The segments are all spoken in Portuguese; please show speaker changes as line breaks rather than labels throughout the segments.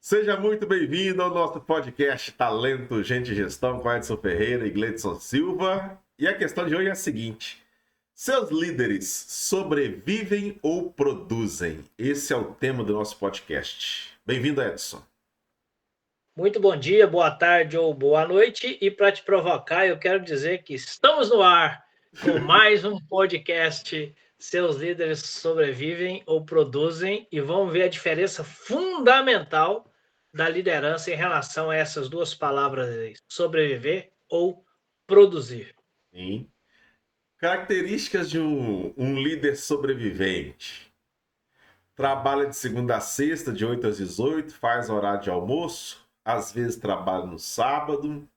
Seja muito bem-vindo ao nosso podcast Talento, Gente e Gestão com Edson Ferreira e Gleidson Silva. E a questão de hoje é a seguinte: seus líderes sobrevivem ou produzem? Esse é o tema do nosso podcast. Bem-vindo, Edson.
Muito bom dia, boa tarde ou boa noite. E para te provocar, eu quero dizer que estamos no ar com mais um podcast. Seus líderes sobrevivem ou produzem, e vamos ver a diferença fundamental da liderança em relação a essas duas palavras aí, sobreviver ou produzir.
Sim. Características de um líder sobrevivente. Trabalha de segunda a sexta, de 8 às 18, faz horário de almoço, às vezes trabalha no sábado,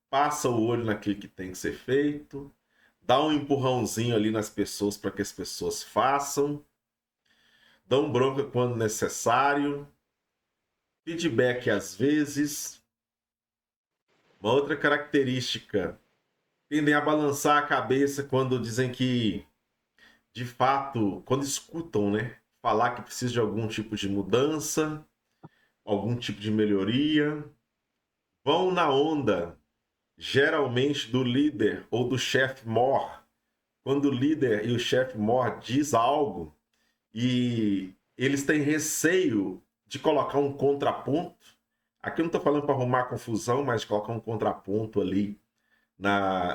passa o olho naquilo que tem que ser feito, dá um empurrãozinho ali nas pessoas para que as pessoas façam, dão bronca quando necessário, feedback às vezes. Uma outra característica, tendem a balançar a cabeça quando dizem que, de fato, quando escutam, né, falar que precisa de algum tipo de mudança, algum tipo de melhoria, vão na onda, geralmente do líder ou do chefe mor. Quando o líder e o chefe mor diz algo e eles têm receio de colocar um contraponto. Aqui eu não estou falando para arrumar confusão, mas de colocar um contraponto ali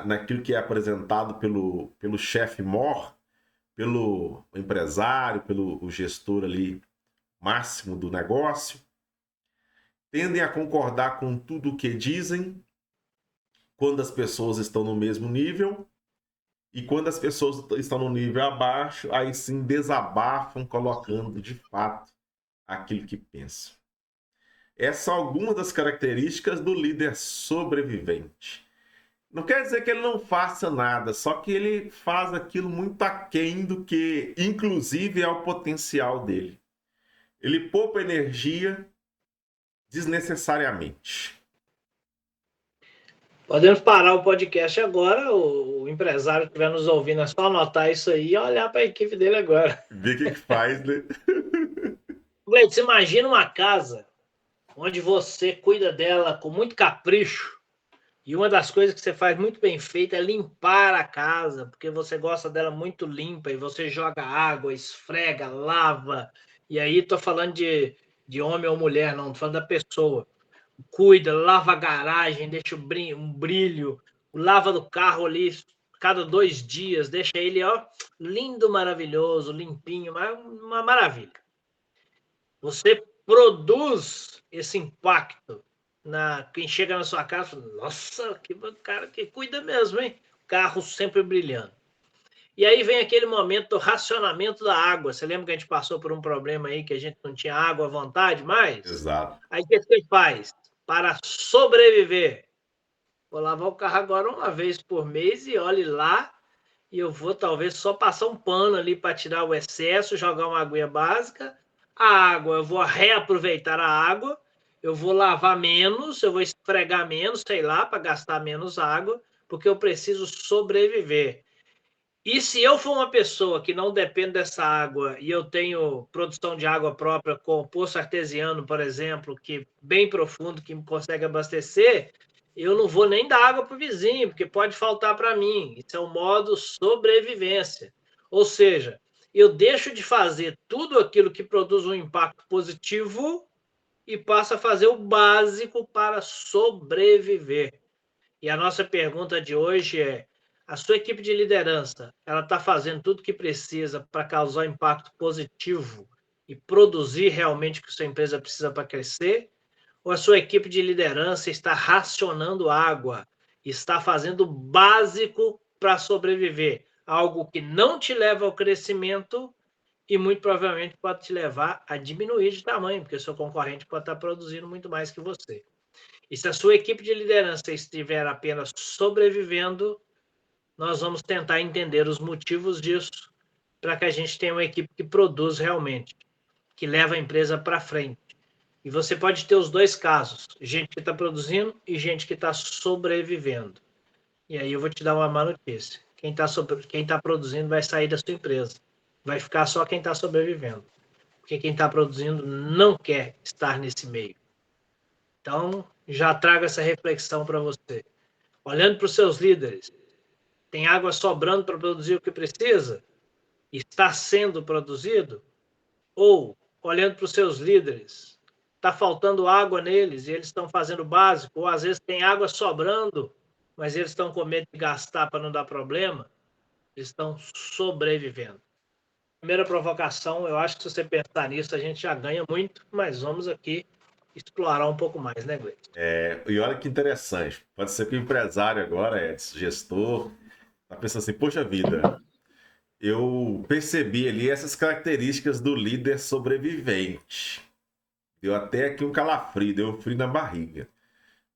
naquilo que é apresentado pelo chefe mor, pelo empresário, pelo o gestor ali máximo do negócio. Tendem a concordar com tudo o que dizem quando as pessoas estão no mesmo nível. E quando as pessoas estão no nível abaixo, aí sim desabafam, colocando de fato aquilo que pensam. Essas são algumas das características do líder sobrevivente. Não quer dizer que ele não faça nada, só que ele faz aquilo muito aquém do que, inclusive, é o potencial dele. Ele poupa energia desnecessariamente.
Podemos parar o podcast agora, o empresário que estiver nos ouvindo, é só anotar isso aí e olhar para a equipe dele agora.
Vê o que faz, né?
Gleide, você imagina uma casa onde você cuida dela com muito capricho, e uma das coisas que você faz muito bem feita é limpar a casa, porque você gosta dela muito limpa, e você joga água, esfrega, lava. E aí tô falando de homem ou mulher, não, tô falando da pessoa. Cuida, lava a garagem, deixa um brilho, lava do carro ali cada 2 dias, deixa ele, ó, lindo, maravilhoso, limpinho, uma maravilha. Você produz esse impacto quem chega na sua casa, fala, nossa, que cara que cuida mesmo, hein? Carro sempre brilhando. E aí vem aquele momento do racionamento da água. Você lembra que a gente passou por um problema aí que a gente não tinha água à vontade mais?
Exato.
Aí o que você faz? Para sobreviver, vou lavar o carro agora uma vez por mês e olhe lá, e eu vou talvez só passar um pano ali para tirar o excesso, jogar uma aguinha básica. A água, eu vou reaproveitar a água, eu vou lavar menos, eu vou esfregar menos, sei lá, para gastar menos água, porque eu preciso sobreviver. E se eu for uma pessoa que não depende dessa água e eu tenho produção de água própria com poço artesiano, por exemplo, que bem profundo, que me consegue abastecer, eu não vou nem dar água para o vizinho, porque pode faltar para mim. Isso é um modo sobrevivência. Ou seja, eu deixo de fazer tudo aquilo que produz um impacto positivo e passo a fazer o básico para sobreviver. E a nossa pergunta de hoje é: a sua equipe de liderança, ela está fazendo tudo o que precisa para causar impacto positivo e produzir realmente o que sua empresa precisa para crescer? Ou a sua equipe de liderança está racionando água, está fazendo o básico para sobreviver? Algo que não te leva ao crescimento e muito provavelmente pode te levar a diminuir de tamanho, porque o seu concorrente pode estar produzindo muito mais que você. E se a sua equipe de liderança estiver apenas sobrevivendo, nós vamos tentar entender os motivos disso para que a gente tenha uma equipe que produz realmente, que leva a empresa para frente. E você pode ter os dois casos, gente que está produzindo e gente que está sobrevivendo. E aí eu vou te dar uma má notícia. Quem tá produzindo vai sair da sua empresa. Vai ficar só quem está sobrevivendo. Porque quem está produzindo não quer estar nesse meio. Então, já trago essa reflexão para você. Olhando para os seus líderes, tem água sobrando para produzir o que precisa? Está sendo produzido? Ou, olhando para os seus líderes, está faltando água neles e eles estão fazendo o básico? Ou às vezes tem água sobrando, mas eles estão com medo de gastar para não dar problema? Eles estão sobrevivendo. Primeira provocação, eu acho que se você pensar nisso, a gente já ganha muito, mas vamos aqui explorar um pouco mais, né, Gleison?
E olha que interessante. Pode ser que o empresário agora, Edson, gestor, tá pensando assim, poxa vida, eu percebi ali essas características do líder sobrevivente. Deu até aqui um calafrio, deu um frio na barriga.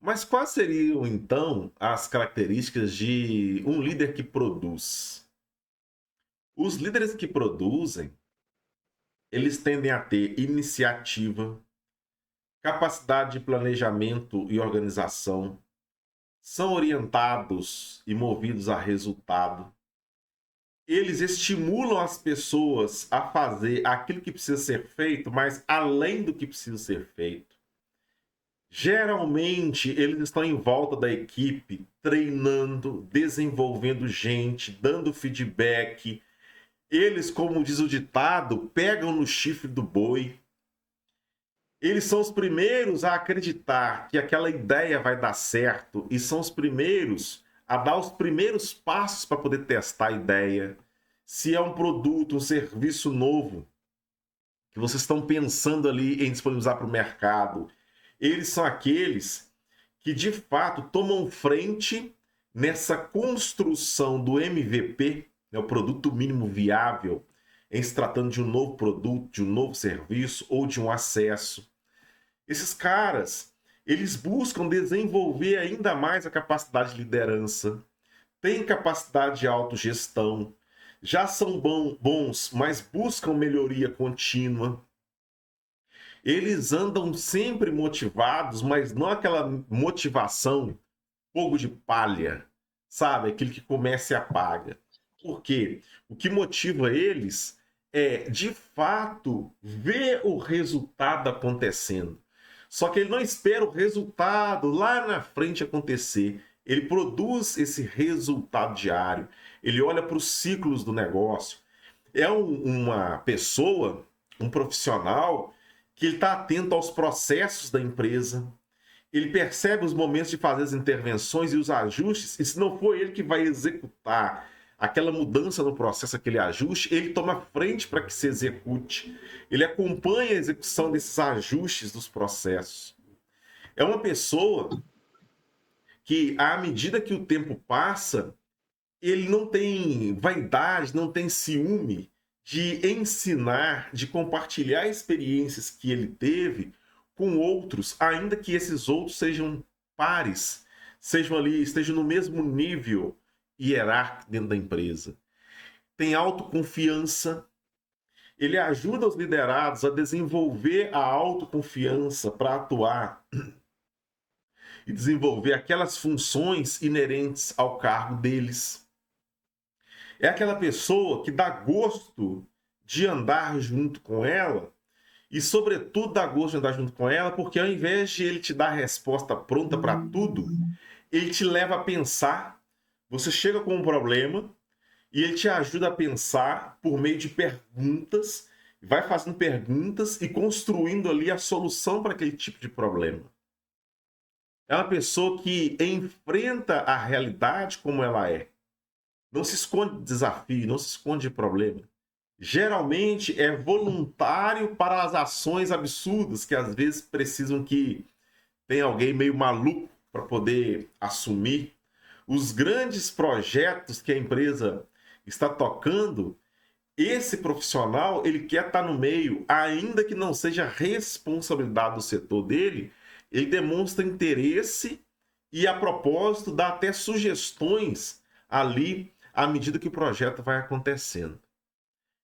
Mas quais seriam, então, as características de um líder que produz? Os líderes que produzem, eles tendem a ter iniciativa, capacidade de planejamento e organização, são orientados e movidos a resultado. Eles estimulam as pessoas a fazer aquilo que precisa ser feito, mas além do que precisa ser feito. Geralmente, eles estão em volta da equipe, treinando, desenvolvendo gente, dando feedback. Eles, como diz o ditado, pegam no chifre do boi. Eles são os primeiros a acreditar que aquela ideia vai dar certo e são os primeiros a dar os primeiros passos para poder testar a ideia. Se é um produto, um serviço novo que vocês estão pensando ali em disponibilizar para o mercado, eles são aqueles que de fato tomam frente nessa construção do MVP, né, o produto mínimo viável, em se tratando de um novo produto, de um novo serviço ou de um acesso. Esses caras, eles buscam desenvolver ainda mais a capacidade de liderança, têm capacidade de autogestão, já são bons, mas buscam melhoria contínua. Eles andam sempre motivados, mas não aquela motivação fogo de palha, sabe? Aquele que começa e apaga. Por quê? O que motiva eles é, de fato, ver o resultado acontecendo. Só que ele não espera o resultado lá na frente acontecer. Ele produz esse resultado diário. Ele olha para os ciclos do negócio. É uma pessoa, um profissional, que ele está atento aos processos da empresa. Ele percebe os momentos de fazer as intervenções e os ajustes. E se não for ele que vai executar aquela mudança no processo, aquele ajuste, ele toma frente para que se execute. Ele acompanha a execução desses ajustes dos processos. É uma pessoa que, à medida que o tempo passa, ele não tem vaidade, não tem ciúme de ensinar, de compartilhar experiências que ele teve com outros, ainda que esses outros sejam pares, sejam ali, estejam no mesmo nível hierárquico dentro da empresa. Tem autoconfiança. Ele ajuda os liderados a desenvolver a autoconfiança para atuar e desenvolver aquelas funções inerentes ao cargo deles. É aquela pessoa que dá gosto de andar junto com ela e, sobretudo, dá gosto de andar junto com ela porque, ao invés de ele te dar a resposta pronta para tudo, ele te leva a pensar. Você chega com um problema e ele te ajuda a pensar por meio de perguntas, vai fazendo perguntas e construindo ali a solução para aquele tipo de problema. É uma pessoa que enfrenta a realidade como ela é. Não se esconde de desafio, não se esconde de problema. Geralmente é voluntário para as ações absurdas que às vezes precisam que tenha alguém meio maluco para poder assumir. Os grandes projetos que a empresa está tocando, esse profissional ele quer estar no meio, ainda que não seja responsabilidade do setor dele, ele demonstra interesse e, a propósito, dá até sugestões ali à medida que o projeto vai acontecendo.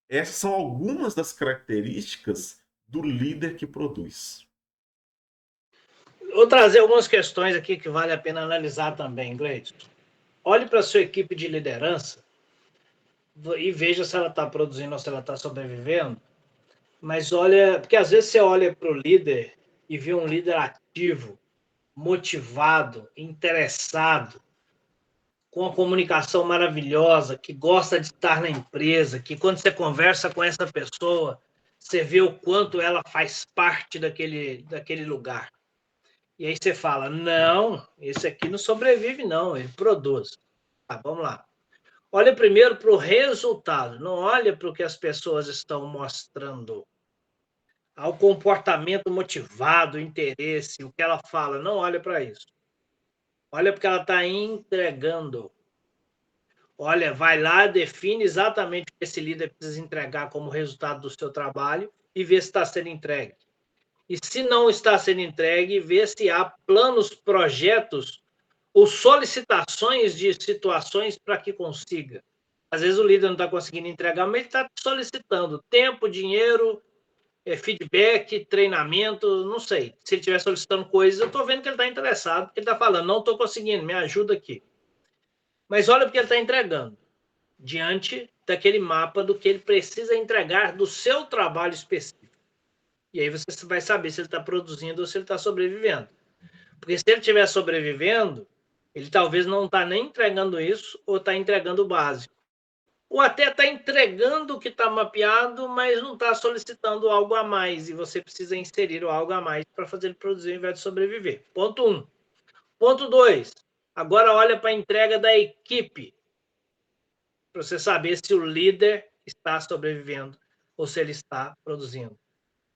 Essas são algumas das características do líder que produz.
Vou trazer algumas questões aqui que vale a pena analisar também, Gleison. Olhe para a sua equipe de liderança e veja se ela está produzindo ou se ela está sobrevivendo. Mas olha, porque às vezes você olha para o líder e vê um líder ativo, motivado, interessado, com uma comunicação maravilhosa, que gosta de estar na empresa, que quando você conversa com essa pessoa, você vê o quanto ela faz parte daquele lugar. E aí você fala, não, esse aqui não sobrevive não, ele produz. Tá, vamos lá. Olha primeiro para o resultado, não olha para o que as pessoas estão mostrando. Ao comportamento motivado, interesse, o que ela fala, não olha para isso. Olha porque ela está entregando. Olha, vai lá, define exatamente o que esse líder precisa entregar como resultado do seu trabalho e vê se está sendo entregue. E se não está sendo entregue, vê se há planos, projetos ou solicitações de situações para que consiga. Às vezes o líder não está conseguindo entregar, mas ele está solicitando tempo, dinheiro, feedback, treinamento, não sei. Se ele estiver solicitando coisas, eu estou vendo que ele está interessado, porque ele está falando, não estou conseguindo, me ajuda aqui. Mas olha porque ele está entregando, diante daquele mapa do que ele precisa entregar do seu trabalho específico. E aí você vai saber se ele está produzindo ou se ele está sobrevivendo. Porque se ele estiver sobrevivendo, ele talvez não está nem entregando isso ou está entregando o básico. Ou até está entregando o que está mapeado, mas não está solicitando algo a mais. E você precisa inserir o algo a mais para fazer ele produzir ao invés de sobreviver. Ponto 1. Ponto 2. Agora olha para a entrega da equipe. Para você saber se o líder está sobrevivendo ou se ele está produzindo.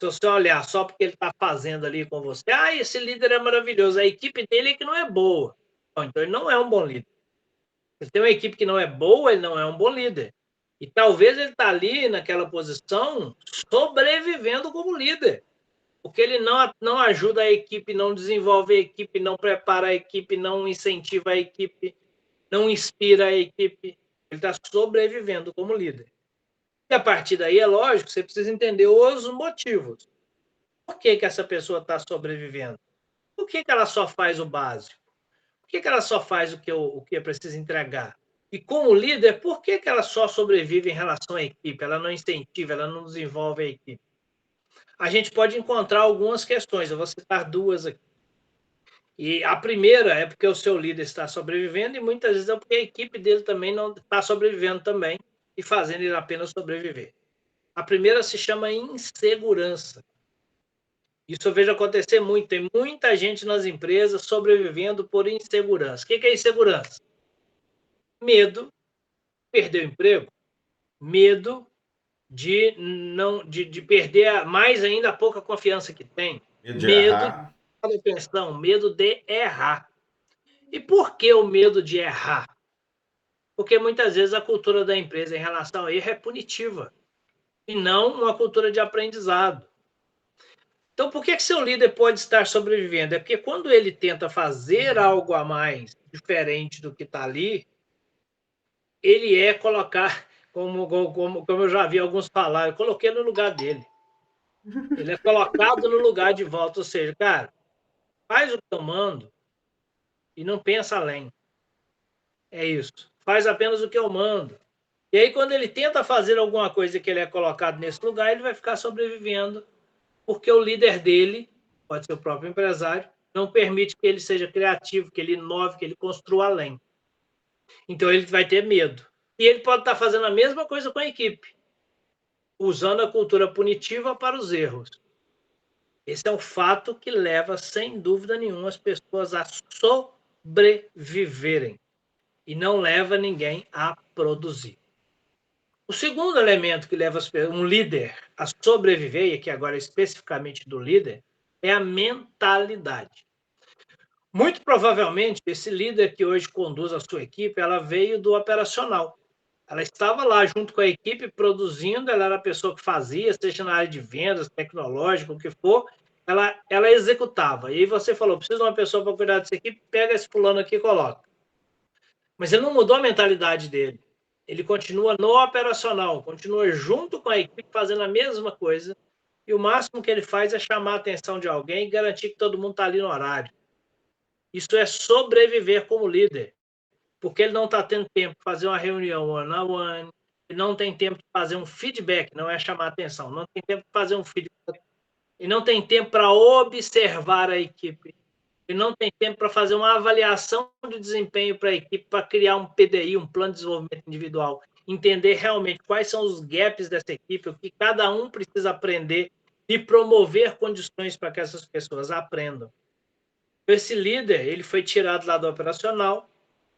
Se você olhar só porque ele está fazendo ali com você, esse líder é maravilhoso, a equipe dele é que não é boa. Então ele não é um bom líder. Se tem uma equipe que não é boa, ele não é um bom líder. E talvez ele está ali naquela posição sobrevivendo como líder. Porque ele não ajuda a equipe, não desenvolve a equipe, não prepara a equipe, não incentiva a equipe, não inspira a equipe. Ele está sobrevivendo como líder. E a partir daí, é lógico, você precisa entender os motivos. Por que essa pessoa está sobrevivendo? Por que ela só faz o básico? Por que ela só faz o que precisa entregar? E como líder, por que ela só sobrevive em relação à equipe? Ela não incentiva, ela não desenvolve a equipe. A gente pode encontrar algumas questões, eu vou citar duas aqui. E a primeira é porque o seu líder está sobrevivendo e muitas vezes é porque a equipe dele também não está sobrevivendo também e fazendo ele apenas sobreviver. A primeira se chama insegurança. Isso eu vejo acontecer muito. Tem muita gente nas empresas sobrevivendo por insegurança. O que é insegurança? Medo de perder o emprego, medo de perder mais ainda a pouca confiança que tem,
Medo de
medo
errar.
de pensão, medo de errar. E por que o medo de errar? Porque muitas vezes a cultura da empresa em relação a erro é punitiva e não uma cultura de aprendizado. Então, por que seu líder pode estar sobrevivendo? É porque quando ele tenta fazer algo a mais diferente do que está ali, ele é colocar, como eu já vi alguns falar, eu coloquei no lugar dele. Ele é colocado no lugar de volta, ou seja, cara, faz o que eu mando e não pensa além. É isso. Faz apenas o que eu mando. E aí, quando ele tenta fazer alguma coisa que ele é colocado nesse lugar, ele vai ficar sobrevivendo, porque o líder dele, pode ser o próprio empresário, não permite que ele seja criativo, que ele inove, que ele construa além. Então, ele vai ter medo. E ele pode estar fazendo a mesma coisa com a equipe, usando a cultura punitiva para os erros. Esse é um fato que leva, sem dúvida nenhuma, as pessoas a sobreviverem e não leva ninguém a produzir. O segundo elemento que leva um líder a sobreviver, e aqui agora especificamente do líder, é a mentalidade. Muito provavelmente, esse líder que hoje conduz a sua equipe, ela veio do operacional. Ela estava lá junto com a equipe produzindo, ela era a pessoa que fazia, seja na área de vendas, tecnológico, o que for, ela executava. E aí você falou, precisa de uma pessoa para cuidar dessa equipe, pega esse fulano aqui e coloca. Mas ele não mudou a mentalidade dele. Ele continua no operacional, continua junto com a equipe fazendo a mesma coisa, e o máximo que ele faz é chamar a atenção de alguém e garantir que todo mundo está ali no horário. Isso é sobreviver como líder, porque ele não está tendo tempo de fazer uma reunião one-on-one, ele não tem tempo de fazer um feedback, não é chamar atenção, não tem tempo de fazer um feedback, e não tem tempo para observar a equipe, Ele não tem tempo para fazer uma avaliação de desempenho para a equipe, para criar um PDI, um plano de desenvolvimento individual, entender realmente quais são os gaps dessa equipe, o que cada um precisa aprender e promover condições para que essas pessoas aprendam. Esse líder, ele foi tirado lá do operacional,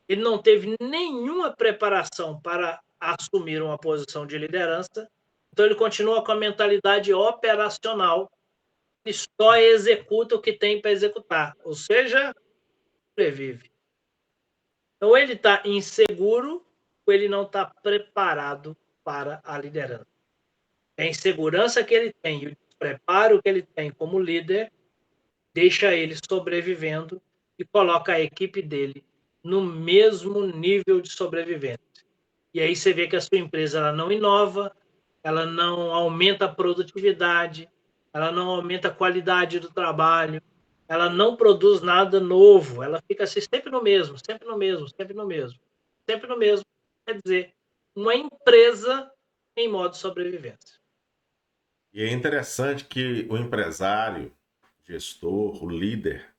ele não teve nenhuma preparação para assumir uma posição de liderança, então ele continua com a mentalidade operacional, ele só executa o que tem para executar, ou seja, sobrevive. Então ele está inseguro ou ele não está preparado para a liderança. A insegurança que ele tem e o despreparo que ele tem como líder deixa ele sobrevivendo e coloca a equipe dele no mesmo nível de sobrevivência. E aí você vê que a sua empresa ela não inova, ela não aumenta a produtividade, ela não aumenta a qualidade do trabalho, ela não produz nada novo, ela fica assim, sempre no mesmo, sempre no mesmo, sempre no mesmo, sempre no mesmo. Quer dizer, uma empresa em modo sobrevivência.
E é interessante que o empresário, gestor, o líder,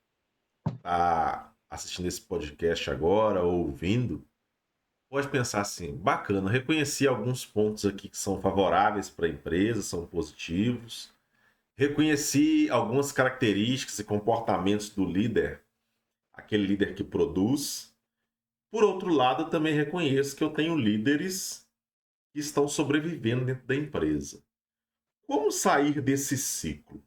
está assistindo esse podcast agora, ou ouvindo, pode pensar assim, bacana, reconheci alguns pontos aqui que são favoráveis para a empresa, são positivos. Reconheci algumas características e comportamentos do líder, aquele líder que produz. Por outro lado, eu também reconheço que eu tenho líderes que estão sobrevivendo dentro da empresa. Como sair desse ciclo?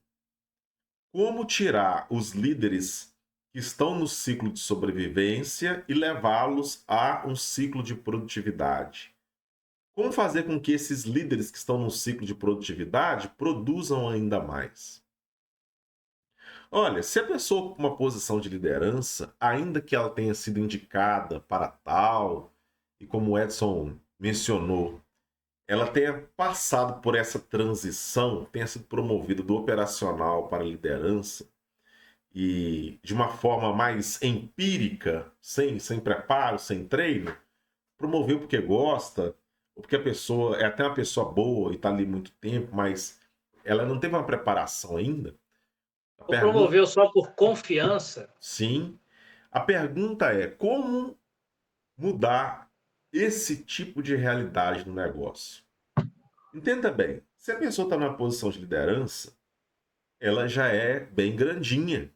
Como tirar os líderes que estão no ciclo de sobrevivência e levá-los a um ciclo de produtividade? Como fazer com que esses líderes que estão no ciclo de produtividade produzam ainda mais? Olha, se a pessoa com uma posição de liderança, ainda que ela tenha sido indicada para tal, e como o Edson mencionou, ela tenha passado por essa transição, tenha sido promovida do operacional para a liderança, e de uma forma mais empírica, sem preparo, sem treino, promoveu porque gosta, ou porque a pessoa é até uma pessoa boa e está ali muito tempo, mas ela não teve uma preparação ainda.
Ou promoveu só por confiança?
Sim. A pergunta é como mudar esse tipo de realidade no negócio? Entenda bem, se a pessoa está numa posição de liderança, ela já é bem grandinha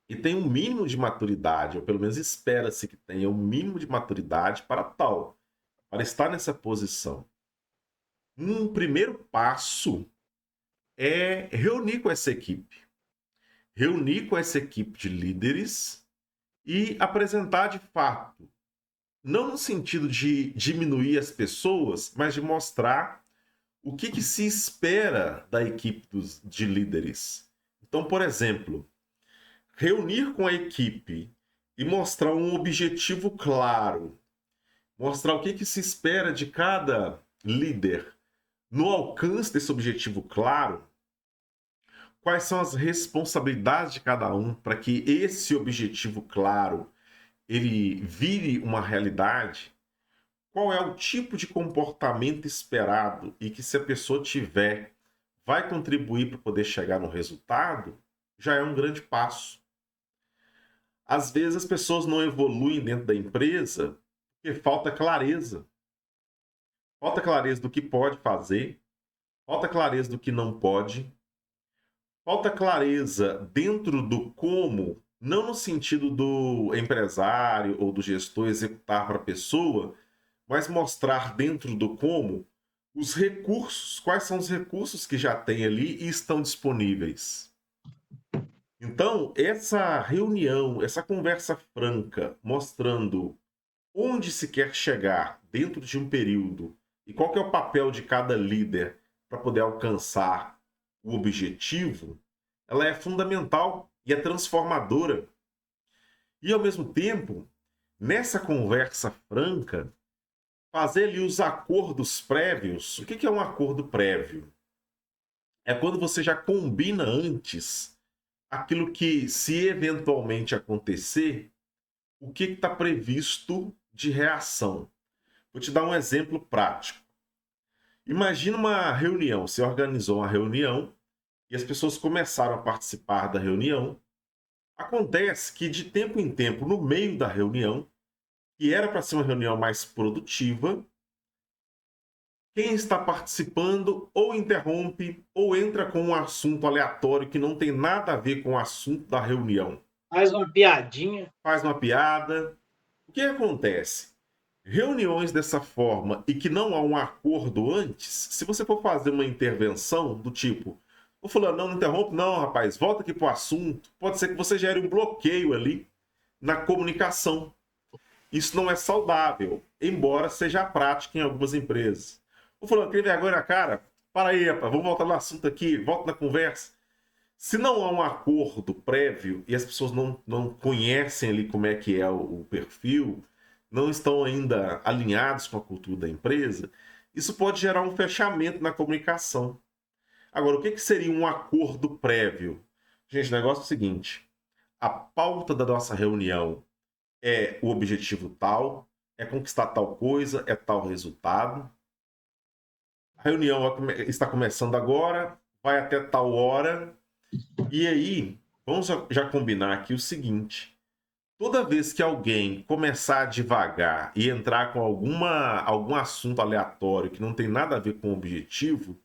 e tem um mínimo de maturidade, ou pelo menos espera-se que tenha um mínimo de maturidade para tal, para estar nessa posição. Um primeiro passo é reunir com essa equipe. Reunir com essa equipe de líderes e apresentar de fato, não no sentido de diminuir as pessoas, mas de mostrar o que se espera da equipe de líderes. Então, por exemplo, reunir com a equipe e mostrar um objetivo claro, mostrar o que se espera de cada líder no alcance desse objetivo claro, quais são as responsabilidades de cada um para que esse objetivo claro ele vire uma realidade, qual é o tipo de comportamento esperado e que se a pessoa tiver vai contribuir para poder chegar no resultado, já é um grande passo. Às vezes as pessoas não evoluem dentro da empresa porque falta clareza. Falta clareza do que pode fazer, falta clareza do que não pode, falta clareza dentro do como, não no sentido do empresário ou do gestor executar para a pessoa, mas mostrar dentro do como os recursos, quais são os recursos que já tem ali e estão disponíveis. Então, essa reunião, essa conversa franca, mostrando onde se quer chegar dentro de um período e qual que é o papel de cada líder para poder alcançar o objetivo, ela é fundamental e é transformadora. E, ao mesmo tempo, nessa conversa franca, fazer ali os acordos prévios. O que é um acordo prévio? É quando você já combina antes aquilo que, se eventualmente acontecer, o que está previsto de reação. Vou te dar um exemplo prático. Imagina uma reunião. Você organizou uma reunião e as pessoas começaram a participar da reunião. Acontece que de tempo em tempo, no meio da reunião, que era para ser uma reunião mais produtiva, quem está participando ou interrompe ou entra com um assunto aleatório que não tem nada a ver com o assunto da reunião.
Faz uma piadinha.
Faz uma piada. O que acontece? Reuniões dessa forma e que não há um acordo antes, se você for fazer uma intervenção do tipo, o fulano não interrompe, não, rapaz, volta aqui para o assunto, pode ser que você gere um bloqueio ali na comunicação. Isso não é saudável, embora seja a prática em algumas empresas. O fulano tem vergonha na cara? Para aí, rapaz, vamos voltar no assunto aqui, volta na conversa. Se não há um acordo prévio e as pessoas não conhecem ali como é que é o perfil, não estão ainda alinhados com a cultura da empresa, isso pode gerar um fechamento na comunicação. Agora, o que seria um acordo prévio? Gente, o negócio é o seguinte: a pauta da nossa reunião é o objetivo tal, é conquistar tal coisa, é tal resultado. A reunião está começando agora, vai até tal hora. E aí, vamos já combinar aqui o seguinte: toda vez que alguém começar a divagar e entrar com algum assunto aleatório que não tem nada a ver com o objetivo,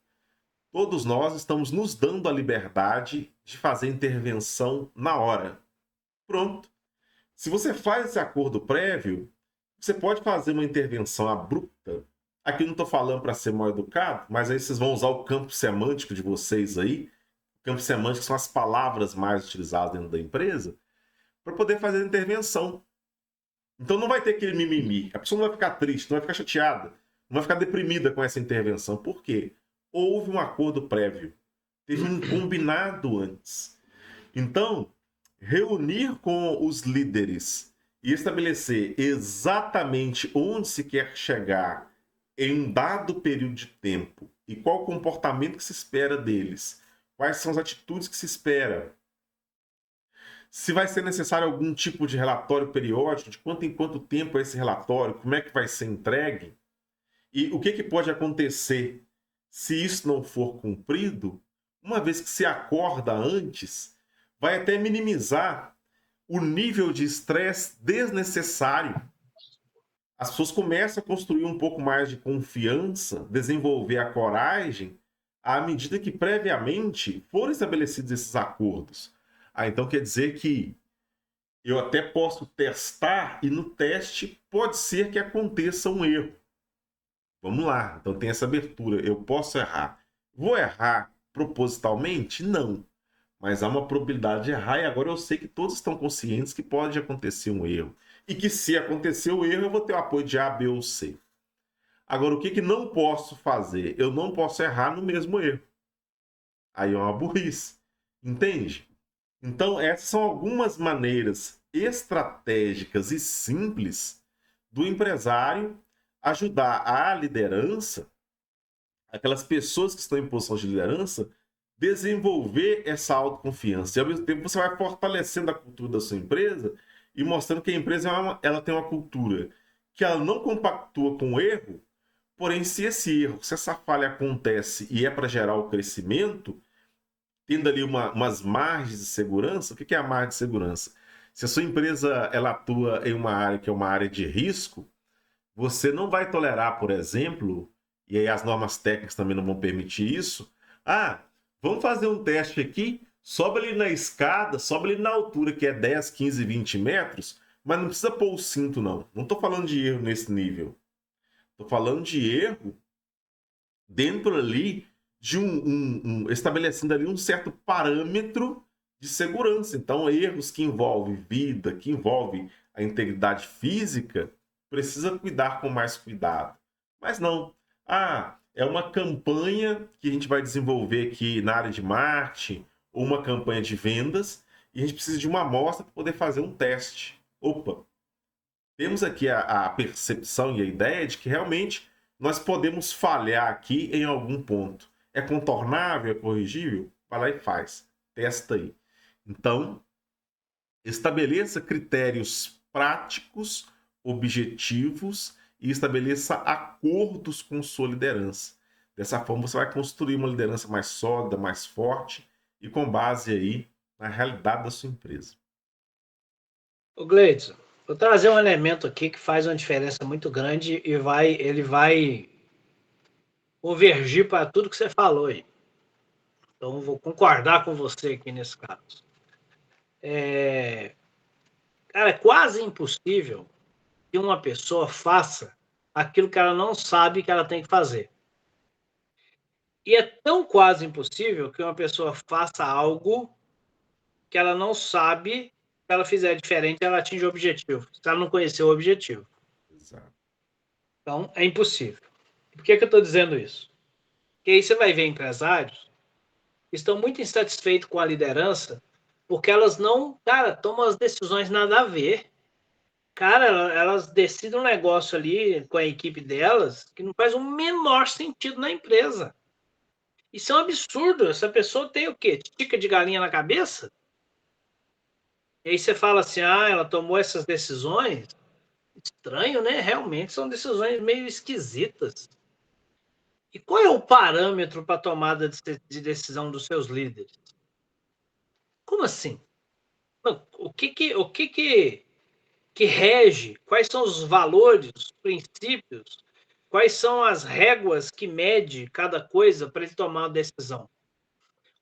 todos nós estamos nos dando a liberdade de fazer intervenção na hora. Pronto. Se você faz esse acordo prévio, você pode fazer uma intervenção abrupta. Aqui eu não estou falando para ser mal educado, mas aí vocês vão usar o campo semântico de vocês aí. O campo semântico são as palavras mais utilizadas dentro da empresa para poder fazer a intervenção. Então não vai ter aquele mimimi. A pessoa não vai ficar triste, não vai ficar chateada, não vai ficar deprimida com essa intervenção. Por quê? Houve um acordo prévio. Teve um combinado antes. Então, reunir com os líderes e estabelecer exatamente onde se quer chegar em um dado período de tempo e qual o comportamento que se espera deles, quais são as atitudes que se espera, se vai ser necessário algum tipo de relatório periódico, de quanto em quanto tempo é esse relatório, como é que vai ser entregue e o que pode acontecer se isso não for cumprido, uma vez que se acorda antes, vai até minimizar o nível de estresse desnecessário. As pessoas começam a construir um pouco mais de confiança, desenvolver a coragem, à medida que previamente foram estabelecidos esses acordos. Então quer dizer que eu até posso testar e no teste pode ser que aconteça um erro. Vamos lá, então tem essa abertura. Eu posso errar. Vou errar propositalmente? Não. Mas há uma probabilidade de errar e agora eu sei que todos estão conscientes que pode acontecer um erro. E que se acontecer o erro, eu vou ter o apoio de A, B ou C. Agora, o que não posso fazer? Eu não posso errar no mesmo erro. Aí é uma burrice. Entende? Então, essas são algumas maneiras estratégicas e simples do empresário ajudar a liderança, aquelas pessoas que estão em posição de liderança, desenvolver essa autoconfiança. E ao mesmo tempo você vai fortalecendo a cultura da sua empresa e mostrando que a empresa ela tem uma cultura que ela não compactua com o erro, porém se esse erro, se essa falha acontece e é para gerar o crescimento, tendo ali umas margens de segurança. O que é a margem de segurança? Se a sua empresa ela atua em uma área que é uma área de risco, você não vai tolerar, por exemplo, e aí as normas técnicas também não vão permitir isso. Ah, vamos fazer um teste aqui, sobe ali na escada, sobe ali na altura que é 10, 15, 20 metros, mas não precisa pôr o cinto, não. Não estou falando de erro nesse nível. Estou falando de erro dentro ali de estabelecendo ali um certo parâmetro de segurança. Então, erros que envolvem vida, que envolvem a integridade física, precisa cuidar com mais cuidado. Mas não. Ah, é uma campanha que a gente vai desenvolver aqui na área de marketing, ou uma campanha de vendas, e a gente precisa de uma amostra para poder fazer um teste. Opa, temos aqui a percepção e a ideia de que realmente nós podemos falhar aqui em algum ponto. É contornável, é corrigível? Vai lá e faz. Testa aí. Então, estabeleça critérios práticos, objetivos e estabeleça acordos com sua liderança. Dessa forma, você vai construir uma liderança mais sólida, mais forte e com base aí na realidade da sua empresa.
Ô, Gleidson, vou trazer um elemento aqui que faz uma diferença muito grande e ele vai convergir para tudo que você falou aí. Então, vou concordar com você aqui nesse caso. Cara, é quase impossível que uma pessoa faça aquilo que ela não sabe que ela tem que fazer. E é tão quase impossível que uma pessoa faça algo que ela não sabe, se ela fizer diferente, ela atinge o objetivo. Se ela não conhecer o objetivo.
Exato.
Então, é impossível. Por que eu estou dizendo isso? Porque aí você vai ver empresários que estão muito insatisfeitos com a liderança porque elas não, cara, tomam as decisões nada a ver. Cara, elas decidem um negócio ali com a equipe delas que não faz o menor sentido na empresa. Isso é um absurdo. Essa pessoa tem o quê? Tica de galinha na cabeça? E aí você fala assim, ela tomou essas decisões. Estranho, né? Realmente são decisões meio esquisitas. E qual é o parâmetro para a tomada de decisão dos seus líderes? Como assim? O que rege? Quais são os valores, os princípios? Quais são as réguas que mede cada coisa para ele tomar uma decisão?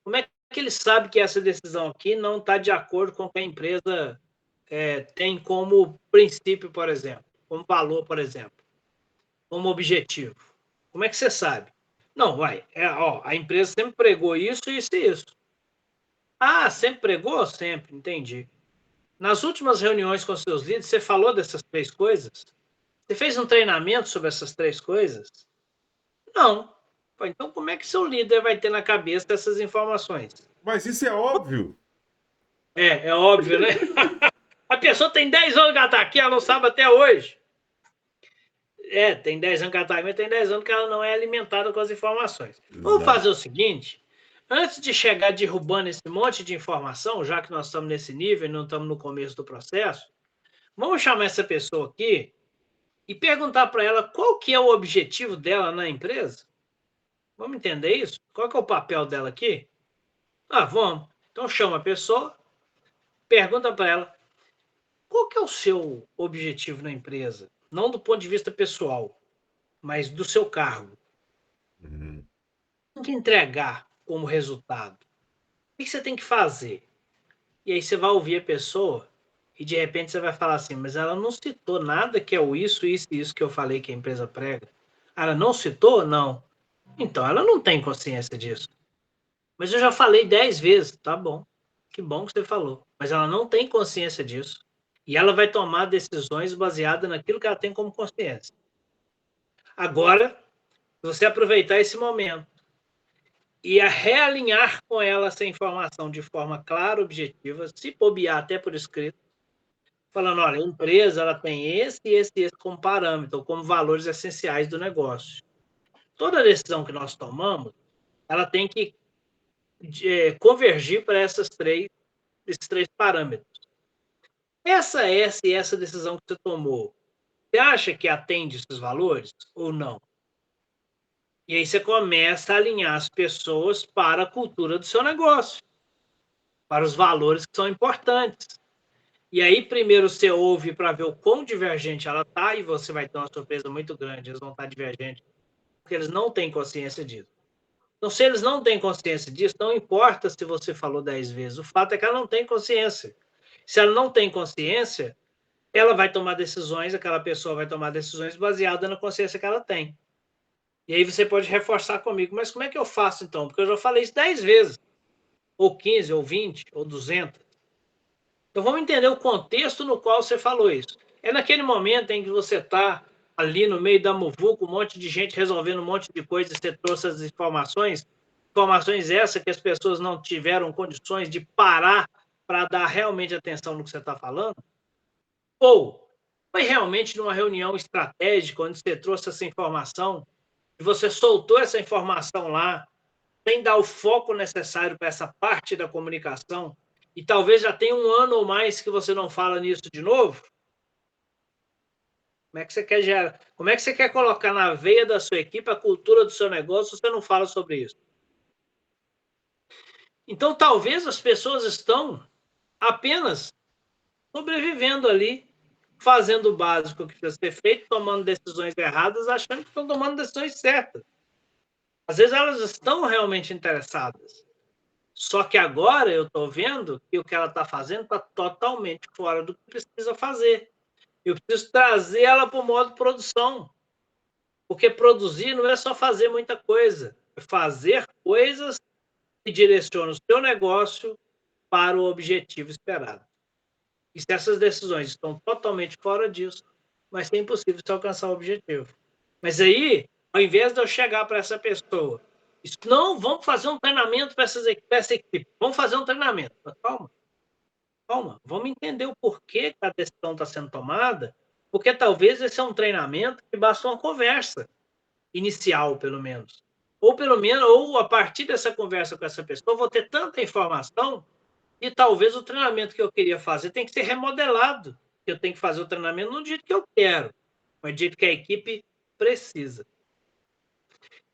Como é que ele sabe que essa decisão aqui não está de acordo com o que a empresa tem como princípio, por exemplo, como valor, por exemplo, como objetivo? Como é que você sabe? Não, a empresa sempre pregou isso, isso e isso. Ah, sempre pregou? Sempre, entendi. Nas últimas reuniões com seus líderes, você falou dessas três coisas? Você fez um treinamento sobre essas três coisas? Não. Então, como é que seu líder vai ter na cabeça essas informações?
Mas isso é óbvio.
É óbvio, né? A pessoa tem 10 anos que ela está aqui, ela não sabe até hoje. Tem 10 anos que ela está aqui, mas tem 10 anos que ela não é alimentada com as informações. Vamos
Exato.
fazer o seguinte: antes de chegar derrubando esse monte de informação, já que nós estamos nesse nível e não estamos no começo do processo, vamos chamar essa pessoa aqui e perguntar para ela qual que é o objetivo dela na empresa. Vamos entender isso? Qual que é o papel dela aqui? Vamos. Então chama a pessoa, pergunta para ela qual que é o seu objetivo na empresa, não do ponto de vista pessoal, mas do seu cargo.
Uhum.
Tem que entregar como resultado. O que você tem que fazer? E aí você vai ouvir a pessoa e de repente você vai falar assim, mas ela não citou nada que é o isso, isso e isso que eu falei que a empresa prega. Ela não citou? Não. Então ela não tem consciência disso. Mas eu já falei 10 vezes. Tá bom. Que bom que você falou. Mas ela não tem consciência disso. E ela vai tomar decisões baseadas naquilo que ela tem como consciência. Agora, se você aproveitar esse momento e a realinhar com ela essa informação de forma clara, objetiva, se bobear até por escrito, falando, olha, a empresa ela tem esse como parâmetro, como valores essenciais do negócio. Toda decisão que nós tomamos, ela tem que convergir para esses três parâmetros. Essa decisão que você tomou, você acha que atende esses valores ou não? E aí você começa a alinhar as pessoas para a cultura do seu negócio, para os valores que são importantes. E aí, primeiro você ouve para ver o quão divergente ela está, e você vai ter uma surpresa muito grande. Eles vão estar divergentes, porque eles não têm consciência disso. Então, se eles não têm consciência disso, não importa se você falou 10 vezes, o fato é que ela não tem consciência. Se ela não tem consciência, ela vai tomar decisões, aquela pessoa vai tomar decisões baseadas na consciência que ela tem. E aí você pode reforçar comigo, mas como é que eu faço então? Porque eu já falei isso 10 vezes, ou 15, ou 20, ou 200. Então vamos entender o contexto no qual você falou isso. É naquele momento em que você está ali no meio da muvuca, um monte de gente resolvendo um monte de coisa, e você trouxe as informações essas que as pessoas não tiveram condições de parar para dar realmente atenção no que você está falando? Ou foi realmente numa reunião estratégica, onde você trouxe essa informação, e você soltou essa informação lá, sem dar o foco necessário para essa parte da comunicação, e talvez já tenha um ano ou mais que você não fala nisso de novo? Como é que você quer colocar na veia da sua equipe a cultura do seu negócio se você não fala sobre isso? Então, talvez as pessoas estão apenas sobrevivendo ali, fazendo o básico que precisa ser feito, tomando decisões erradas, achando que estão tomando decisões certas. Às vezes elas estão realmente interessadas. Só que agora eu estou vendo que o que ela está fazendo está totalmente fora do que precisa fazer. Eu preciso trazer ela para o modo produção. Porque produzir não é só fazer muita coisa, é fazer coisas que direcionam o seu negócio para o objetivo esperado. E se essas decisões estão totalmente fora disso, vai ser impossível se alcançar o objetivo. Mas aí, ao invés de eu chegar para essa pessoa, não, vamos fazer um treinamento para essa equipe, vamos fazer um treinamento. Calma, calma, vamos entender o porquê que a decisão está sendo tomada, porque talvez esse é um treinamento que basta uma conversa inicial, pelo menos. Ou a partir dessa conversa com essa pessoa, eu vou ter tanta informação e talvez o treinamento que eu queria fazer tem que ser remodelado. Eu tenho que fazer o treinamento no jeito que eu quero, mas no jeito que a equipe precisa.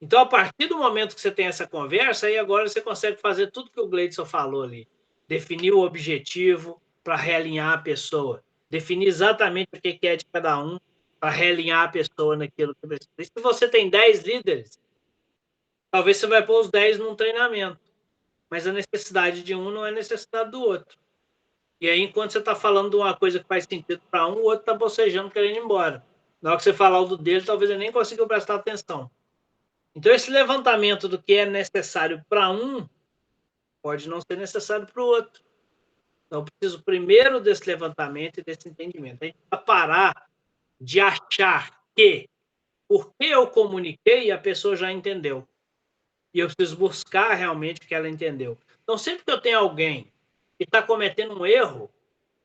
Então, a partir do momento que você tem essa conversa, aí agora você consegue fazer tudo que o Gleidson falou ali. Definir o objetivo para realinhar a pessoa. Definir exatamente o que é de cada um para realinhar a pessoa naquilo que precisa. E se você tem 10 líderes, talvez você vai pôr os 10 num treinamento. Mas a necessidade de um não é necessidade do outro. E aí, enquanto você está falando de uma coisa que faz sentido para um, o outro está bocejando, querendo ir embora. Na hora que você falar o do dele, talvez ele nem consiga prestar atenção. Então, esse levantamento do que é necessário para um pode não ser necessário para o outro. Então, eu preciso primeiro desse levantamento e desse entendimento. A gente vai parar de achar que, porque eu comuniquei, a pessoa já entendeu. E eu preciso buscar realmente o que ela entendeu. Então, sempre que eu tenho alguém que está cometendo um erro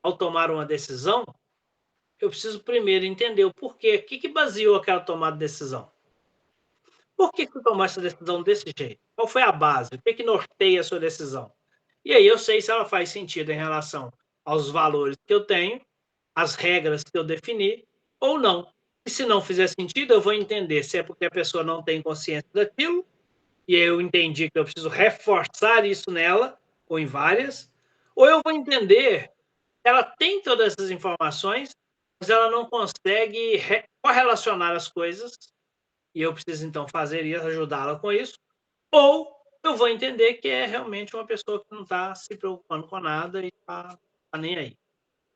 ao tomar uma decisão, eu preciso primeiro entender o porquê. O que baseou aquela tomada de decisão? Por que você tomou essa decisão desse jeito? Qual foi a base? O que norteia a sua decisão? E aí eu sei se ela faz sentido em relação aos valores que eu tenho, às regras que eu defini, ou não. E se não fizer sentido, eu vou entender se é porque a pessoa não tem consciência daquilo, e eu entendi que eu preciso reforçar isso nela, ou em várias, ou eu vou entender que ela tem todas essas informações, mas ela não consegue correlacionar as coisas, e eu preciso então fazer isso, ajudá-la com isso, ou eu vou entender que é realmente uma pessoa que não está se preocupando com nada e está nem aí.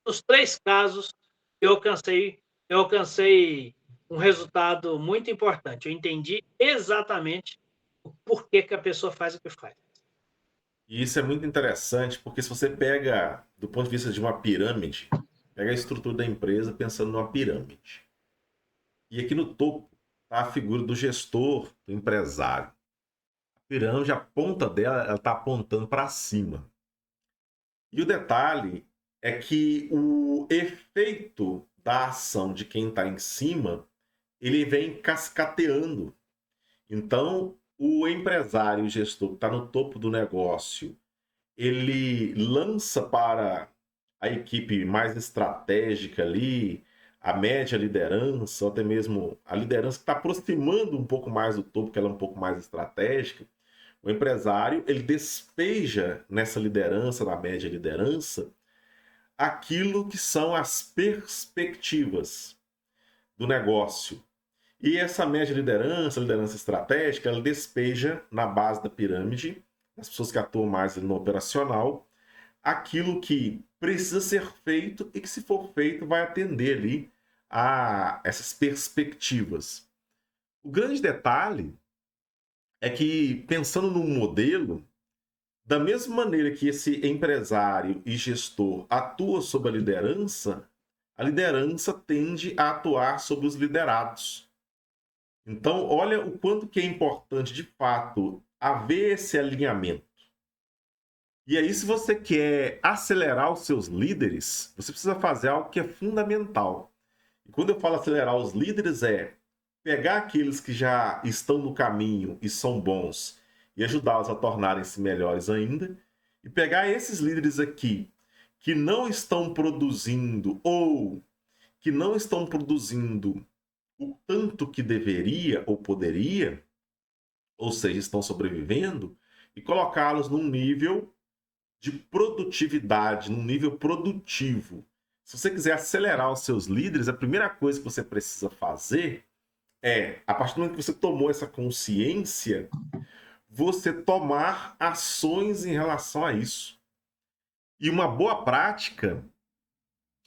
Nos 3 casos, eu alcancei um resultado muito importante. Eu entendi exatamente o porquê que a pessoa faz o que faz.
E isso é muito interessante, porque se você pega, do ponto de vista de uma pirâmide, pega a estrutura da empresa pensando numa pirâmide. E aqui no topo está a figura do gestor, do empresário. A pirâmide, a ponta dela, ela está apontando para cima. E o detalhe é que o efeito da ação de quem está em cima, ele vem cascateando. Então, o empresário, o gestor que está no topo do negócio, ele lança para a equipe mais estratégica ali, a média liderança, ou até mesmo a liderança que está aproximando um pouco mais do topo, que ela é um pouco mais estratégica. O empresário, ele despeja nessa liderança, na média liderança, aquilo que são as perspectivas do negócio. E essa média liderança, liderança estratégica, ela despeja na base da pirâmide, as pessoas que atuam mais no operacional, aquilo que precisa ser feito e que, se for feito, vai atender ali a essas perspectivas. O grande detalhe é que, pensando num modelo, da mesma maneira que esse empresário e gestor atua sobre a liderança tende a atuar sobre os liderados. Então, olha o quanto que é importante, de fato, haver esse alinhamento. E aí, se você quer acelerar os seus líderes, você precisa fazer algo que é fundamental. E quando eu falo acelerar os líderes, é pegar aqueles que já estão no caminho e são bons e ajudá-los a tornarem-se melhores ainda, e pegar esses líderes aqui que não estão produzindo ou que não estão produzindo o tanto que deveria ou poderia, ou seja, estão sobrevivendo, e colocá-los num nível de produtividade, num nível produtivo, Se você quiser acelerar os seus líderes, a primeira coisa que você precisa fazer é, a partir do momento que você tomou essa consciência, você tomar ações em relação a isso. E uma boa prática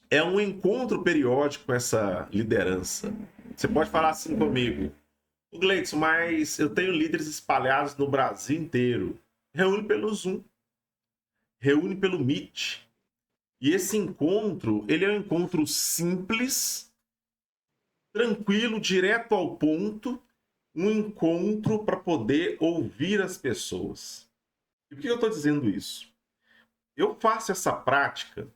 é um encontro periódico com essa liderança. Você pode falar assim comigo: Gleidson, mas eu tenho líderes espalhados no Brasil inteiro. Reúne pelo Zoom, reúne pelo Meet. E esse encontro, ele é um encontro simples, tranquilo, direto ao ponto, um encontro para poder ouvir as pessoas. E por que eu estou dizendo isso? Eu faço essa prática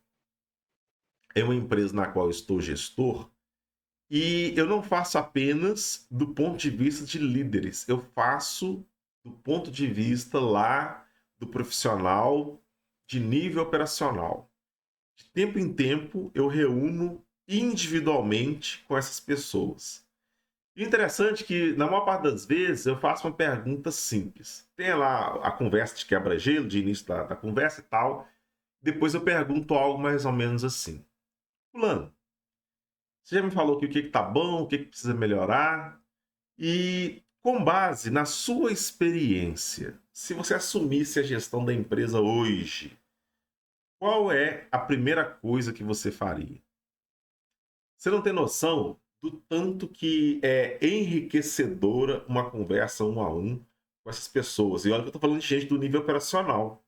em uma empresa na qual eu estou gestor, e eu não faço apenas do ponto de vista de líderes, eu faço do ponto de vista lá do profissional de nível operacional. De tempo em tempo, eu reúno individualmente com essas pessoas. E o interessante é que, na maior parte das vezes, eu faço uma pergunta simples. Tem lá a conversa de quebra-gelo, de início da conversa e tal. Depois eu pergunto algo mais ou menos assim: Fulano, você já me falou que o que está bom, o que precisa melhorar? E, com base na sua experiência, se você assumisse a gestão da empresa hoje, qual é a primeira coisa que você faria? Você não tem noção do tanto que é enriquecedora uma conversa um a um com essas pessoas. E olha que eu estou falando de gente do nível operacional.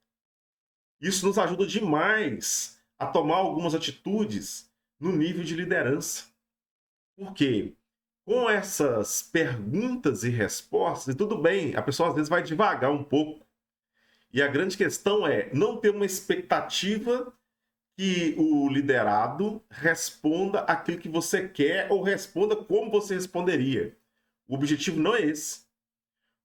Isso nos ajuda demais a tomar algumas atitudes no nível de liderança. Por quê? Com essas perguntas e respostas, e tudo bem, a pessoa às vezes vai devagar um pouco. E a grande questão é não ter uma expectativa que o liderado responda aquilo que você quer ou responda como você responderia. O objetivo não é esse.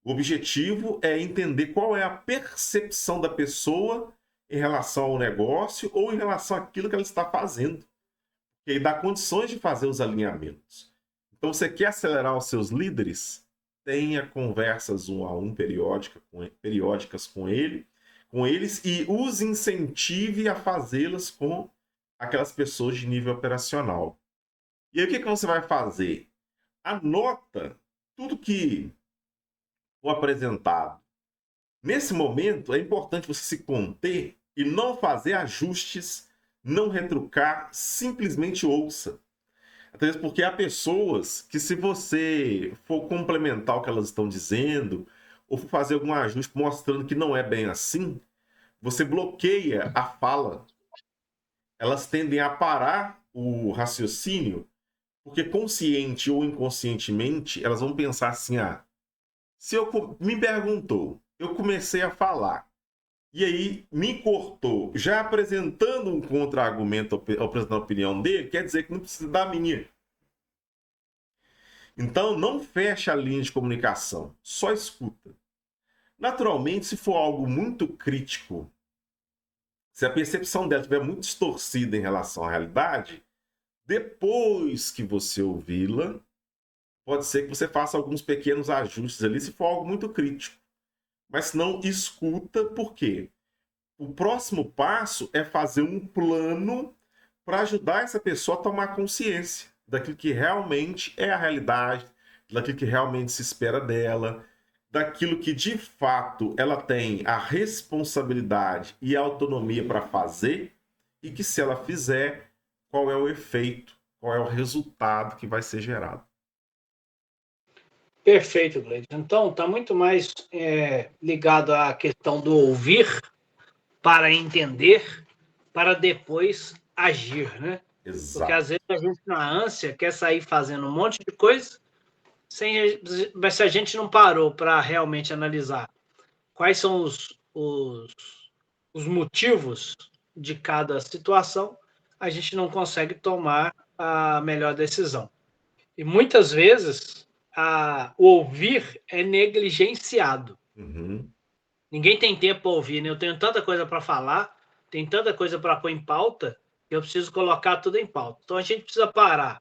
O objetivo é entender qual é a percepção da pessoa em relação ao negócio ou em relação àquilo que ela está fazendo. E aí dá condições de fazer os alinhamentos. Então, você quer acelerar os seus líderes? Tenha conversas um a um periódicas com eles e os incentive a fazê-las com aquelas pessoas de nível operacional. E aí o que você vai fazer? Anota tudo que for apresentado. Nesse momento, é importante você se conter e não fazer ajustes, não retrucar, simplesmente ouça. Até mesmo porque há pessoas que, se você for complementar o que elas estão dizendo, ou for fazer algum ajuste mostrando que não é bem assim, você bloqueia a fala. Elas tendem a parar o raciocínio, porque consciente ou inconscientemente, elas vão pensar assim: ah, se eu me perguntou, eu comecei a falar, e aí me cortou, já apresentando um contra-argumento, apresentando a opinião dele, quer dizer que não precisa da minha. Então, não feche a linha de comunicação, só escuta. Naturalmente, se for algo muito crítico, se a percepção dela estiver muito distorcida em relação à realidade, depois que você ouvi-la, pode ser que você faça alguns pequenos ajustes ali, se for algo muito crítico. Mas não escuta, por quê? O próximo passo é fazer um plano para ajudar essa pessoa a tomar consciência daquilo que realmente é a realidade, daquilo que realmente se espera dela, daquilo que de fato ela tem a responsabilidade e a autonomia para fazer, e que, se ela fizer, qual é o efeito, qual é o resultado que vai ser gerado.
Perfeito, Gleison. Então, está muito mais ligado à questão do ouvir para entender, para depois agir, né? Porque
Exato.
às vezes a gente, na ânsia, quer sair fazendo um monte de coisa, mas se a gente não parou para realmente analisar quais são os motivos de cada situação, a gente não consegue tomar a melhor decisão. E muitas vezes o ouvir é negligenciado.
Uhum.
Ninguém tem tempo para ouvir, né? Eu tenho tanta coisa para falar, tem tanta coisa para pôr em pauta, que eu preciso colocar tudo em pauta. Então a gente precisa parar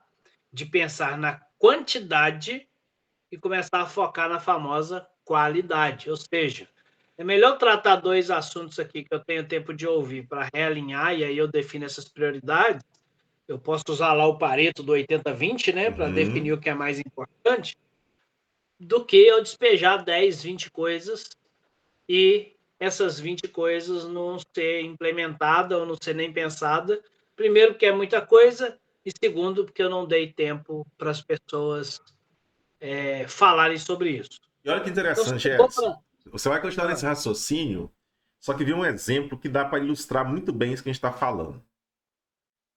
de pensar na quantidade e começar a focar na famosa qualidade. Ou seja, é melhor tratar dois assuntos aqui que eu tenho tempo de ouvir para realinhar, e aí eu defino essas prioridades, eu posso usar lá o Pareto do 80-20, né, para definir
Uhum.
o que é mais importante, do que eu despejar 10, 20 coisas e essas 20 coisas não ser implementada ou não ser nem pensada. Primeiro, porque é muita coisa, e segundo, porque eu não dei tempo para as pessoas falarem sobre isso.
E olha que
Então,
interessante,
você for
Edson.
pra...
Você vai continuar nesse raciocínio, só que vi um exemplo que dá para ilustrar muito bem isso que a gente está falando.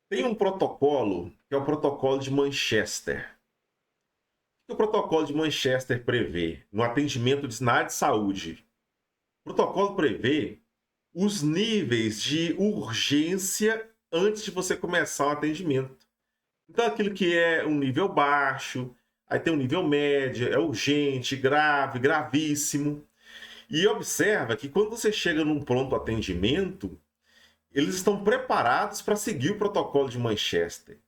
Tem um protocolo, que é o protocolo de Manchester. O que o protocolo de Manchester prevê no atendimento na área de saúde? O protocolo prevê os níveis de urgência antes de você começar o atendimento. Então, aquilo que é um nível baixo, aí tem um nível médio, é urgente, grave, gravíssimo. E observa que quando você chega num pronto atendimento, eles estão preparados para seguir o protocolo de Manchester.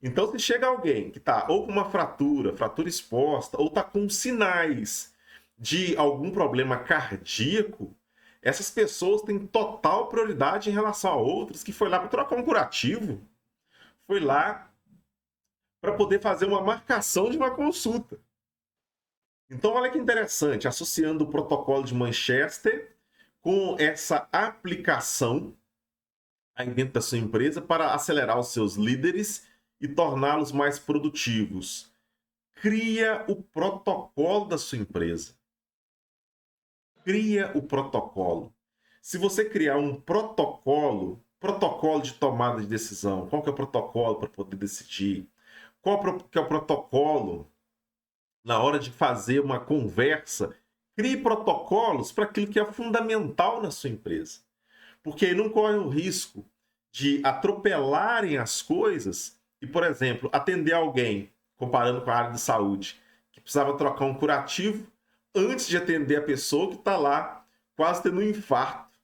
Então, se chega alguém que está ou com uma fratura exposta, ou está com sinais de algum problema cardíaco, essas pessoas têm total prioridade em relação a outros que foi lá para trocar um curativo, foi lá para poder fazer uma marcação de uma consulta. Então, olha que interessante, associando o protocolo de Manchester com essa aplicação aí dentro da sua empresa para acelerar os seus líderes e torná-los mais produtivos. Cria o protocolo da sua empresa. Cria o protocolo. Se você criar um protocolo de tomada de decisão, qual que é o protocolo para poder decidir? Qual que é o protocolo na hora de fazer uma conversa? Crie protocolos para aquilo que é fundamental na sua empresa. Porque aí não corre o risco de atropelarem as coisas e, por exemplo, atender alguém, comparando com a área de saúde, que precisava trocar um curativo antes de atender a pessoa que está lá quase tendo um infarto.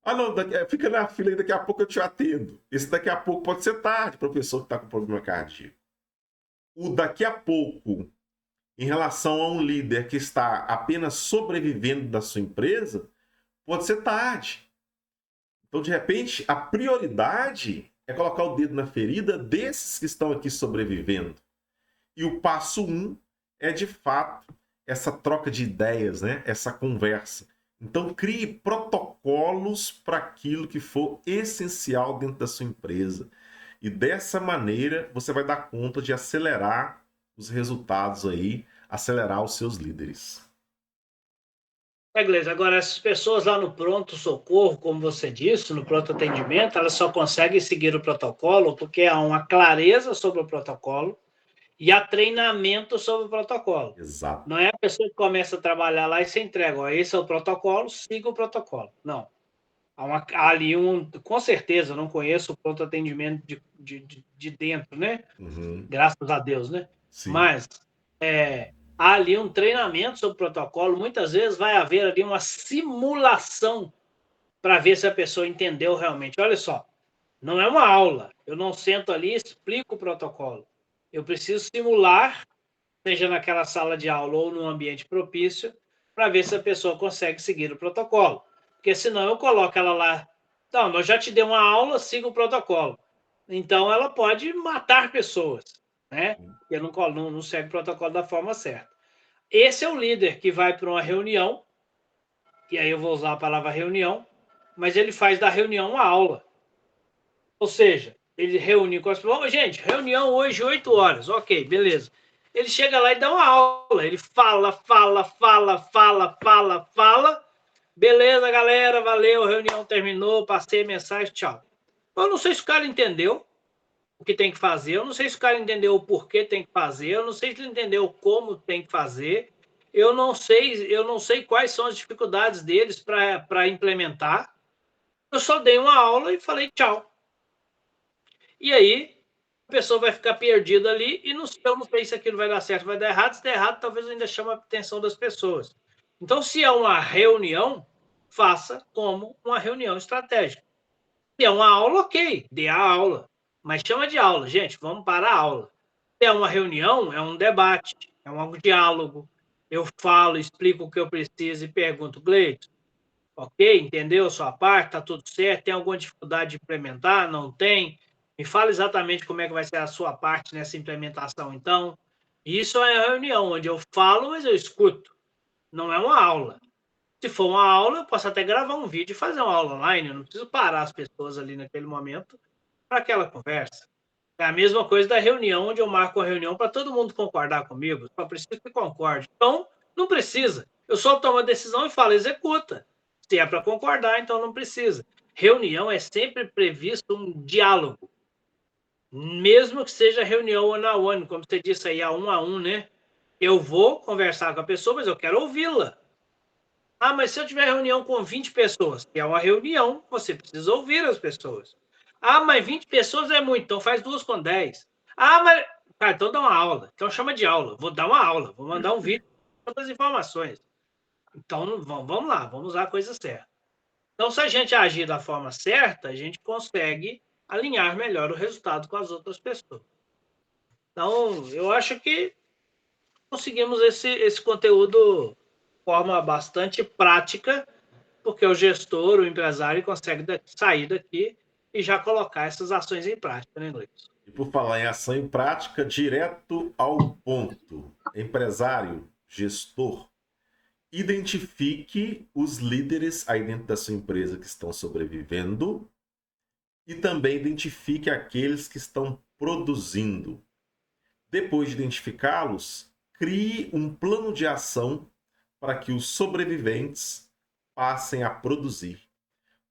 Ah, não, fica na fila e daqui a pouco eu te atendo. Esse daqui a pouco pode ser tarde para a pessoa que está com problema cardíaco. O daqui a pouco, em relação a um líder que está apenas sobrevivendo da sua empresa, pode ser tarde. Então, de repente, a prioridade é colocar o dedo na ferida desses que estão aqui sobrevivendo. E o passo 1 é, de fato, essa troca de ideias, né? Essa conversa. Então, crie protocolos para aquilo que for essencial dentro da sua empresa. E dessa maneira, você vai dar conta de acelerar os resultados aí, acelerar os seus líderes.
Gleice, agora essas pessoas lá no pronto-socorro, como você disse, no pronto-atendimento, elas só conseguem seguir o protocolo porque há uma clareza sobre o protocolo e há treinamento sobre o protocolo.
Exato.
Não é a pessoa que começa a trabalhar lá e se entrega, ó, esse é o protocolo, siga o protocolo. Não. Há ali com certeza, não conheço o pronto-atendimento de dentro, né?
Uhum.
Graças a Deus, né?
Sim.
Mas há ali um treinamento sobre o protocolo, muitas vezes vai haver ali uma simulação para ver se a pessoa entendeu realmente. Olha só, não é uma aula, eu não sento ali e explico o protocolo. Eu preciso simular, seja naquela sala de aula ou num ambiente propício, para ver se a pessoa consegue seguir o protocolo. Porque senão eu coloco ela lá, não, eu já te dei uma aula, siga o protocolo. Então ela pode matar pessoas, né? Porque não segue o protocolo da forma certa. Esse é o líder que vai para uma reunião, e aí eu vou usar a palavra reunião, mas ele faz da reunião uma aula. Ou seja, ele reúne com as pessoas. Gente, reunião hoje, 8 horas. Ok, beleza. Ele chega lá e dá uma aula. Ele fala. Beleza, galera, valeu, reunião terminou, passei a mensagem, tchau. Eu não sei se o cara entendeu o que tem que fazer, eu não sei se o cara entendeu o porquê tem que fazer, eu não sei se ele entendeu como tem que fazer, eu não sei quais são as dificuldades deles para implementar. Eu só dei uma aula e falei tchau. E aí, a pessoa vai ficar perdida ali e eu não sei se aquilo vai dar certo, vai dar errado. Se der errado, talvez ainda chame a atenção das pessoas. Então, se é uma reunião, faça como uma reunião estratégica. Se é uma aula, ok, dê a aula. Mas chama de aula, gente, vamos para a aula. Se é uma reunião, é um debate, é um diálogo. Eu falo, explico o que eu preciso e pergunto, Gleito, ok, entendeu a sua parte, está tudo certo, tem alguma dificuldade de implementar? Não tem? Me fala exatamente como é que vai ser a sua parte nessa implementação, então. Isso é a reunião, onde eu falo, mas eu escuto. Não é uma aula. Se for uma aula, eu posso até gravar um vídeo e fazer uma aula online. Eu não preciso parar as pessoas ali naquele momento para aquela conversa. É a mesma coisa da reunião, onde eu marco a reunião para todo mundo concordar comigo. Só preciso que concorde. Então, não precisa. Eu só tomo a decisão e falo, executa. Se é para concordar, então não precisa. Reunião é sempre previsto um diálogo. Mesmo que seja reunião one-on-one, como você disse aí, a um, né? Eu vou conversar com a pessoa, mas eu quero ouvi-la. Ah, mas se eu tiver reunião com 20 pessoas, que é uma reunião, você precisa ouvir as pessoas. Ah, mas 20 pessoas é muito, então faz 2 com 10. Ah, mas... Cara, então dá uma aula. Então chama de aula. Vou dar uma aula, vou mandar um vídeo com todas as informações. Então, vamos lá, vamos usar a coisa certa. Então, se a gente agir da forma certa, a gente consegue alinhar melhor o resultado com as outras pessoas. Então, eu acho que conseguimos esse conteúdo de forma bastante prática, porque o gestor, o empresário, consegue sair daqui e já colocar essas ações em prática, né, Gleison?
E por falar em ação em prática, direto ao ponto. Empresário, gestor, identifique os líderes aí dentro da sua empresa que estão sobrevivendo e também identifique aqueles que estão produzindo. Depois de identificá-los, crie um plano de ação para que os sobreviventes passem a produzir.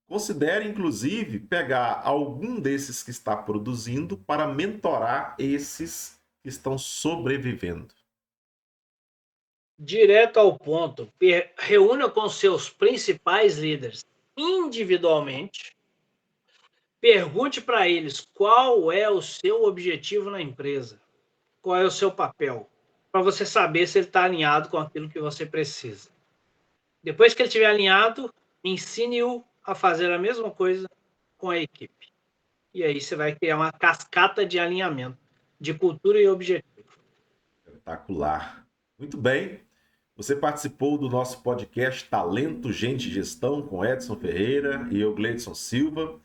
Considere, inclusive, pegar algum desses que está produzindo para mentorar esses que estão sobrevivendo.
Direto ao ponto. Reúna com seus principais líderes individualmente. Pergunte para eles qual é o seu objetivo na empresa, qual é o seu papel, para você saber se ele está alinhado com aquilo que você precisa. Depois que ele estiver alinhado, ensine-o a fazer a mesma coisa com a equipe. E aí você vai criar uma cascata de alinhamento de cultura e objetivo.
Espetacular. Muito bem. Você participou do nosso podcast Talento, Gente e Gestão com Edson Ferreira e eu, Gleidson Silva,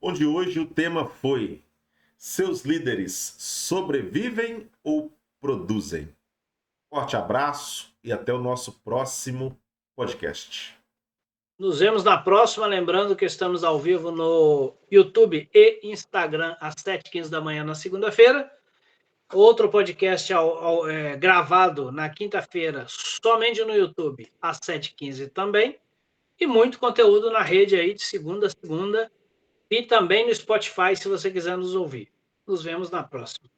onde hoje o tema foi: seus líderes sobrevivem ou produzem? Forte abraço e até o nosso próximo podcast.
Nos vemos na próxima, lembrando que estamos ao vivo no YouTube e Instagram às 7h15 da manhã na segunda-feira. Outro podcast gravado na quinta-feira, somente no YouTube, às 7h15 também. E muito conteúdo na rede aí de segunda a segunda. E também no Spotify, se você quiser nos ouvir. Nos vemos na próxima.